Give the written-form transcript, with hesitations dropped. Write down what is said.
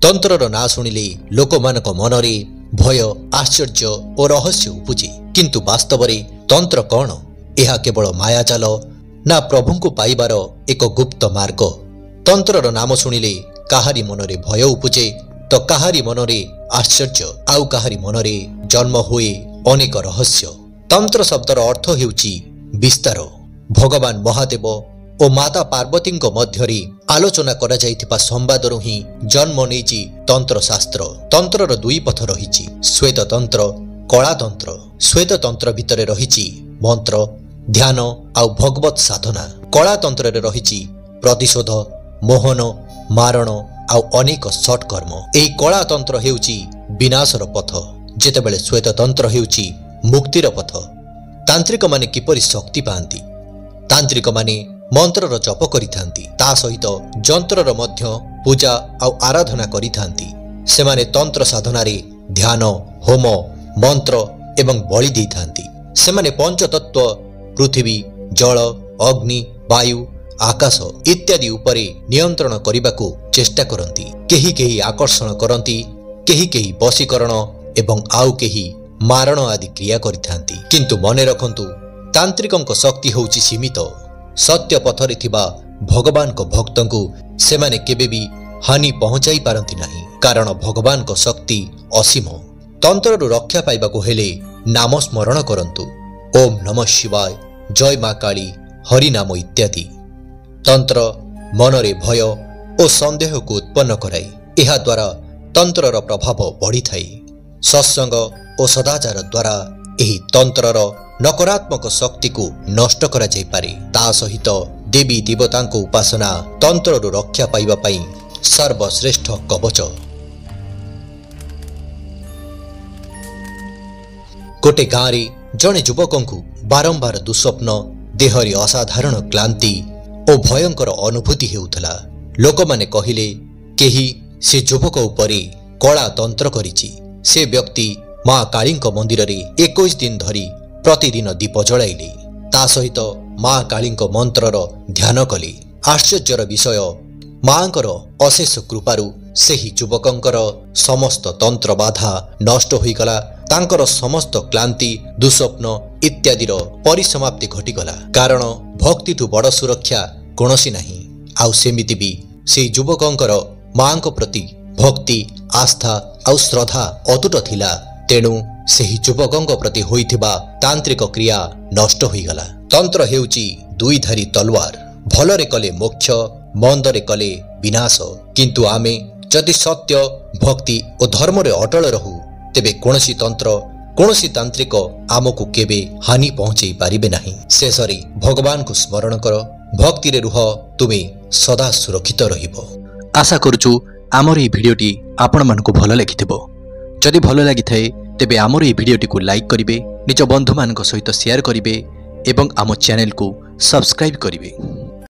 तंत्रर ना शुणिले लोकमानक मनरे भय आश्चर्य और रहस्य उपजे किंतु वास्तव में तंत्र कौन यह केवल मायाजाल ना प्रभु को पाइबार एक गुप्त मार्ग। तंत्रर नाम शुणिले काहारी मनरे भय उपजे तो काहारी मनरे आश्चर्य आउ काहारी मनरे जन्म हुए अनेक रहस्य। तंत्र शब्दर अर्थ हेउची विस्तार। भगवान महादेव और माता पार्वती मध्य आलोचना करा जाइथिबा संवादरू ही जन्म नेछि तंत्र शास्त्र। तंत्रर दुई पथ रहिछि श्वेत तंत्र कला तंत्र। श्वेत तंत्र भितर रहिछि मंत्र ध्यान आउ भगवत साधना। कला तंत्र रे रहिछि प्रतिशोध मोहन मारण आउ अनेक सत्कर्म। एही कला तंत्र हेउछि विनाशर पथ जेतेबेले श्वेत तंत्र हेउछि मुक्तिर पथ। तांत्रिक माने किपरि शक्ति पांती? तांत्रिक माने मंत्रर जप करिथांती ता सहित जंत्रर मध्य पूजा आउ आराधना करिथांती। सेमाने तंत्र साधनारे ध्यान होम मंत्र एवं बलि देइथांती। सेमाने पंचतत्व पृथ्वी जल अग्नि वायु आकाश इत्यादि उपरे नियंत्रण करिबाकू चेष्टा करंती। केही केही आकर्षण करंती केही केही वशीकरण एवं आउ केही मारण आदि क्रिया करिथांती। किंतु मने रखंतु तांत्रिकंक शक्ति होउची सीमित। सत्य पथरे थिबा भगवान को भक्तों को सेमाने केबे भी हानि पहुंचाई पारंती नहीं कारण भगवान को शक्ति असीम। तंत्ररु रक्षा पाइबा को हेले नाम स्मरण करंतु ओम नमः शिवाय जय मां काली हरि नाम इत्यादि। तंत्र मनरे भय और संदेह को उत्पन्न कराई। एहा द्वारा तंत्रर प्रभाव बढ़ी थाई। सत्संग और सदाचार द्वारा एही तंत्रर नकारात्मक शक्ति को नष्ट करा जाई पारे। ता सहित देवी देवता को उपासना तंत्ररु रक्षा पाइबा पई सर्वश्रेष्ठ कवच। गोटे गाँव जड़े युवक को बारंबार दुस्वप्न देहरी असाधारण क्लांति और भयंकर अनुभूति हेउथला। लोक माने कहिले केही से युवक उपरे कला तंत्र करिछि। से व्यक्ति मां काली मंदिर रे 21 दिन धरी प्रतिदिन दीप जलाइले ता सहित मां काली मंत्रर ध्यान कले। आश्चर्यर विषय मांकर अशेष कृपारु सेही युवकंकर समस्त तंत्र बाधा नष्ट होईगला। तांकर समस्त क्लांति दुस्वप्न इत्यादिर परिसमाप्ति घटिगला कारण भक्तिठु बड़ सुरक्षा कोनोसी नाही। आउ सेमिति भी से युवकंकर मांको प्रति भक्ति आस्था आउ श्रद्धा अतुट थिला। तेणु सेही युवकंक प्रति होइथिबा तांत्रिक क्रिया नष्ट होईगला। तंत्र हेउची दुई धारी तलवार। भलरे कले मोक्ष मंदरे कले विनाश। किंतु आमे जदि सत्य भक्ति और धर्म रे अटल रहू तेबे कोनोसी तंत्र कोनोसी तांत्रिक आमको केबे हानि पहुंचाई पारिबे नाही। शेषरे भगवान को स्मरण कर भक्ति रे रुह तुमे सदा सुरक्षित रहिबो। आशा करूछु आमर এই ভিডিওটি आपनମାନଙ୍କୁ भल लागिथिबो। जदि भल लागिथाए तेबे आमर এই ভিডিওটি को लाइक करिवे निज बंधु मानक सहित शेयर करिवे एवं आम चैनल को सब्सक्राइब करिवे।